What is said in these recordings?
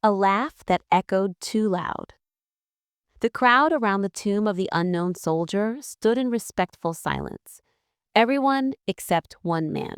A laugh that echoed too loud. The crowd around the tomb of the unknown soldier stood in respectful silence. Everyone except one man.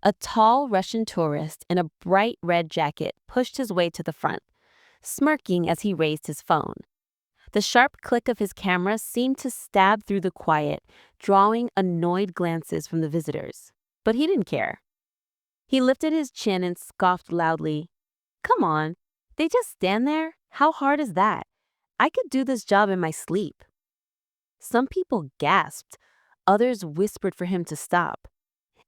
A tall Russian tourist in a bright red jacket pushed his way to the front, smirking as he raised his phone. The sharp click of his camera seemed to stab through the quiet, drawing annoyed glances from the visitors. But he didn't care. He lifted his chin and scoffed loudly. "Come on, they just stand there? How hard is that? I could do this job in my sleep." Some people gasped. Others whispered for him to stop.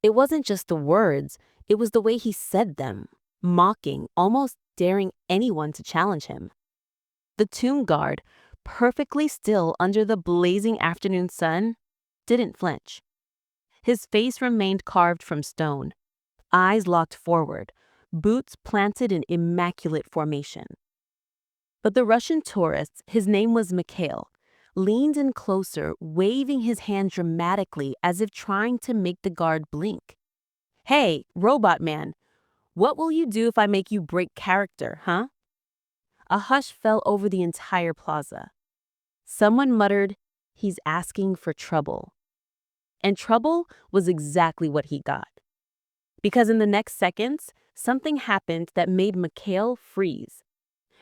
It wasn't just the words, it was the way he said them, mocking, almost daring anyone to challenge him. The tomb guard, perfectly still under the blazing afternoon sun, didn't flinch. His face remained carved from stone, eyes locked forward, boots planted in immaculate formation. But the Russian tourist, his name was Mikhail, leaned in closer, waving his hand dramatically as if trying to make the guard blink. "Hey, robot man, what will you do if I make you break character, huh?" A hush fell over the entire plaza. Someone muttered, "He's asking for trouble." And trouble was exactly what he got. Because in the next seconds, something happened that made Mikhail freeze,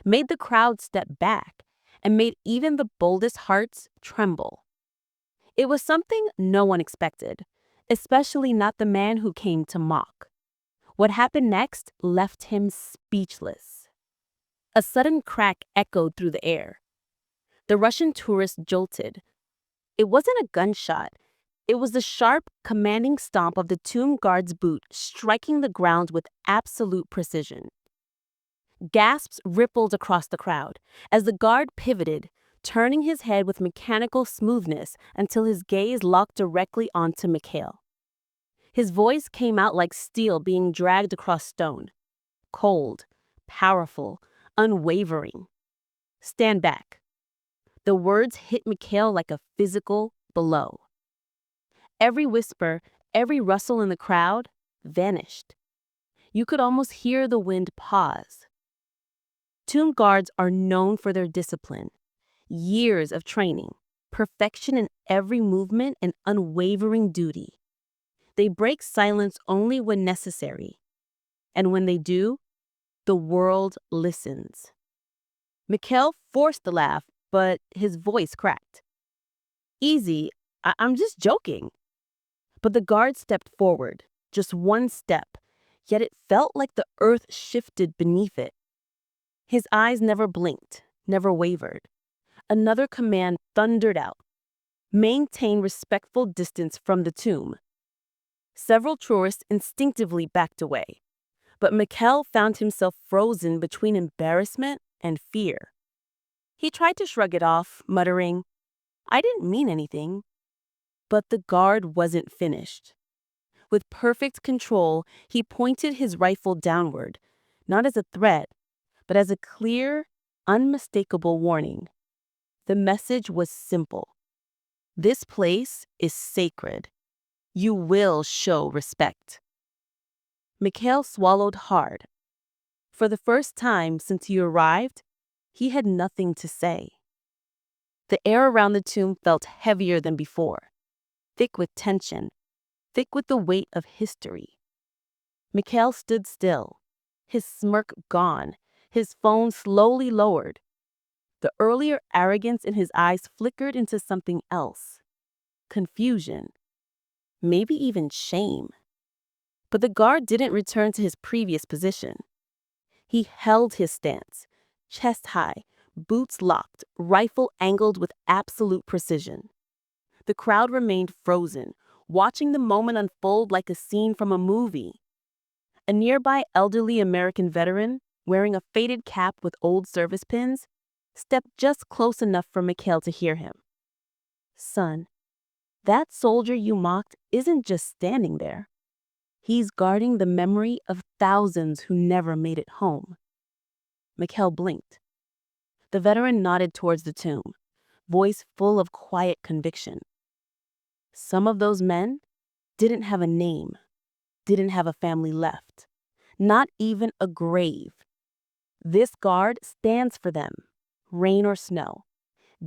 made the crowd step back, and made even the boldest hearts tremble. It was something no one expected, especially not the man who came to mock. What happened next left him speechless. A sudden crack echoed through the air. The Russian tourist jolted. It wasn't a gunshot. It was the sharp, commanding stomp of the tomb guard's boot striking the ground with absolute precision. Gasps rippled across the crowd as the guard pivoted, turning his head with mechanical smoothness until his gaze locked directly onto Mikhail. His voice came out like steel being dragged across stone. Cold, powerful, unwavering. "Stand back." The words hit Mikhail like a physical blow. Every whisper, every rustle in the crowd vanished. You could almost hear the wind pause. Tomb guards are known for their discipline, years of training, perfection in every movement, and unwavering duty. They break silence only when necessary. And when they do, the world listens. Mikhail forced the laugh, but his voice cracked. "Easy, I'm just joking." But the guard stepped forward, just one step, yet it felt like the earth shifted beneath it. His eyes never blinked, never wavered. Another command thundered out: "Maintain respectful distance from the tomb." Several tourists instinctively backed away, but Mikhail found himself frozen between embarrassment and fear. He tried to shrug it off, muttering, "I didn't mean anything." But the guard wasn't finished. With perfect control, he pointed his rifle downward, not as a threat, but as a clear, unmistakable warning. The message was simple. This place is sacred. You will show respect. Mikhail swallowed hard. For the first time since he arrived, he had nothing to say. The air around the tomb felt heavier than before, thick with tension, thick with the weight of history. Mikhail stood still, his smirk gone, his phone slowly lowered. The earlier arrogance in his eyes flickered into something else: confusion, maybe even shame. But the guard didn't return to his previous position. He held his stance, chest high, boots locked, rifle angled with absolute precision. The crowd remained frozen, watching the moment unfold like a scene from a movie. A nearby elderly American veteran, wearing a faded cap with old service pins, stepped just close enough for Mikhail to hear him. "Son, that soldier you mocked isn't just standing there. He's guarding the memory of thousands who never made it home." Mikhail blinked. The veteran nodded towards the tomb, voice full of quiet conviction. Some of those men didn't have a name, didn't have a family left, not even a grave. This guard stands for them, rain or snow,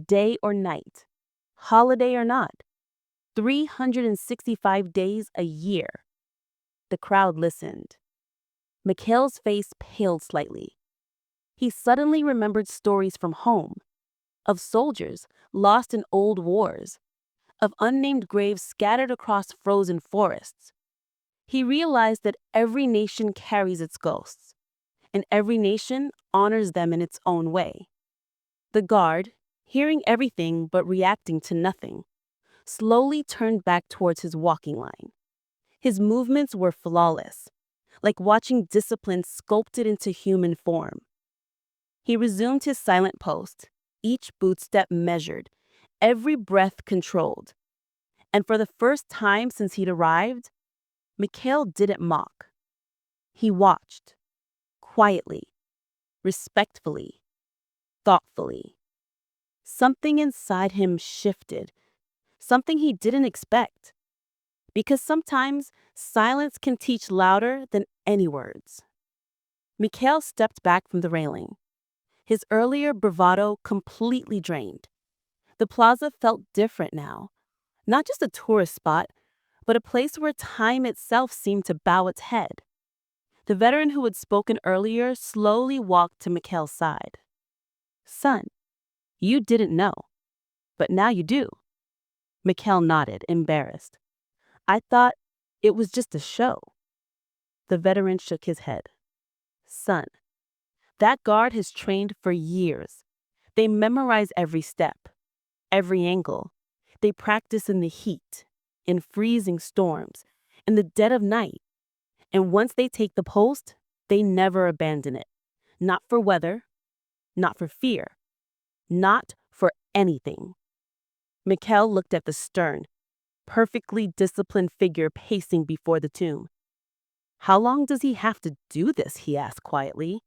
day or night, holiday or not, 365 days a year. The crowd listened. Mikhail's face paled slightly. He suddenly remembered stories from home, of soldiers lost in old wars, of unnamed graves scattered across frozen forests. He realized that every nation carries its ghosts, and every nation honors them in its own way. The guard, hearing everything but reacting to nothing, slowly turned back towards his walking line. His movements were flawless, like watching discipline sculpted into human form. He resumed his silent post, each boot step measured, every breath controlled. And for the first time since he'd arrived, Mikhail didn't mock. He watched, quietly, respectfully, thoughtfully. Something inside him shifted, something he didn't expect. Because sometimes silence can teach louder than any words. Mikhail stepped back from the railing, his earlier bravado completely drained. The plaza felt different now, not just a tourist spot, but a place where time itself seemed to bow its head. The veteran who had spoken earlier slowly walked to Mikhail's side. "Son, you didn't know, but now you do." Mikhail nodded, embarrassed. "I thought it was just a show." The veteran shook his head. "Son, that guard has trained for years. They memorize every step, every angle. They practice in the heat, in freezing storms, in the dead of night. And once they take the post, they never abandon it. Not for weather, not for fear, not for anything." Mikhail looked at the stern, perfectly disciplined figure pacing before the tomb. "How long does he have to do this?" he asked quietly.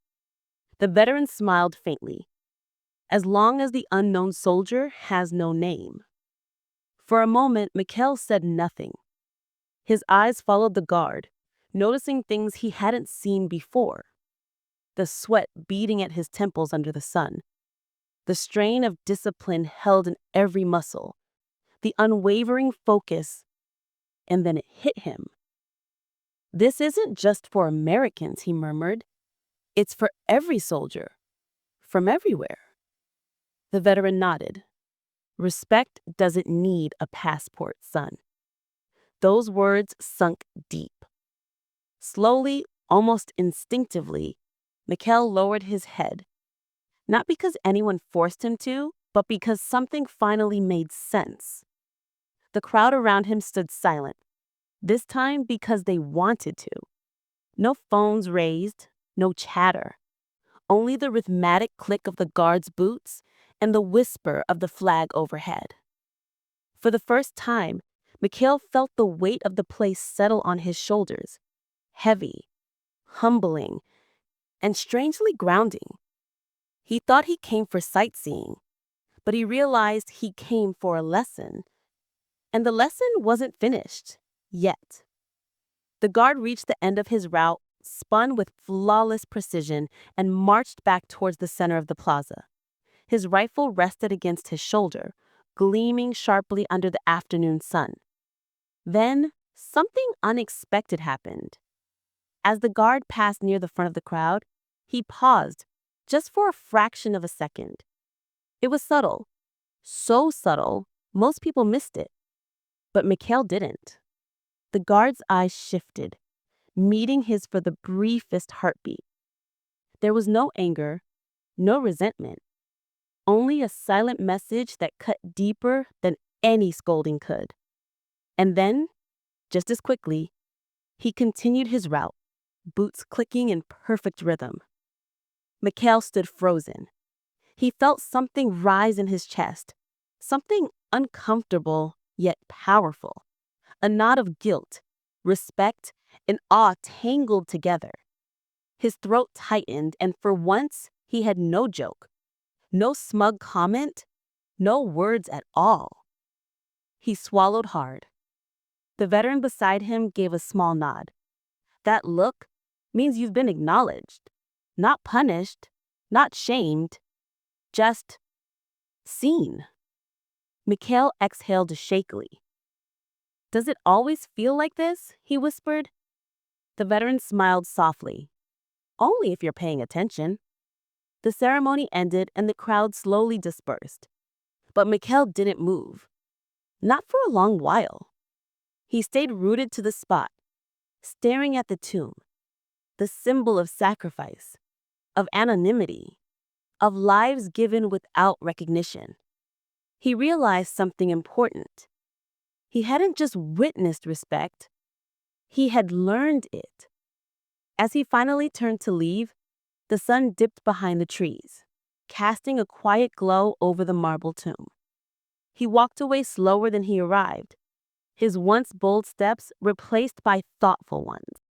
The veteran smiled faintly. "As long as the unknown soldier has no name." For a moment, Mikhail said nothing. His eyes followed the guard, noticing things he hadn't seen before. The sweat beating at his temples under the sun, the strain of discipline held in every muscle, the unwavering focus, and then it hit him. "This isn't just for Americans," he murmured. "It's for every soldier, from everywhere." The veteran nodded. "Respect doesn't need a passport, son." Those words sunk deep. Slowly, almost instinctively, Mikhail lowered his head, not because anyone forced him to, but because something finally made sense. The crowd around him stood silent, this time because they wanted to. No phones raised, no chatter, only the rhythmic click of the guard's boots and the whisper of the flag overhead. For the first time, Mikhail felt the weight of the place settle on his shoulders, heavy, humbling, and strangely grounding. He thought he came for sightseeing, but he realized he came for a lesson. And the lesson wasn't finished yet. The guard reached the end of his route, spun with flawless precision, and marched back towards the center of the plaza. His rifle rested against his shoulder, gleaming sharply under the afternoon sun. Then, something unexpected happened. As the guard passed near the front of the crowd, he paused, just for a fraction of a second. It was subtle. So subtle, most people missed it. But Mikhail didn't. The guard's eyes shifted, meeting his for the briefest heartbeat. There was no anger, no resentment, only a silent message that cut deeper than any scolding could. And then, just as quickly, he continued his route, boots clicking in perfect rhythm. Mikhail stood frozen. He felt something rise in his chest, something uncomfortable yet powerful. A knot of guilt, respect, and awe tangled together. His throat tightened, and for once, he had no joke, no smug comment, no words at all. He swallowed hard. The veteran beside him gave a small nod. "That look means you've been acknowledged, not punished, Not shamed, just seen. Mikhail exhaled shakily. "Does it always feel like this?" he whispered. The veteran smiled softly. "Only if you're paying attention." The ceremony ended and the crowd slowly dispersed. But Mikhail didn't move. Not for a long while. He stayed rooted to the spot, staring at the tomb, the symbol of sacrifice, of anonymity, of lives given without recognition. He realized something important. He hadn't just witnessed respect, he had learned it. As he finally turned to leave, the sun dipped behind the trees, casting a quiet glow over the marble tomb. He walked away slower than he arrived, his once bold steps replaced by thoughtful ones.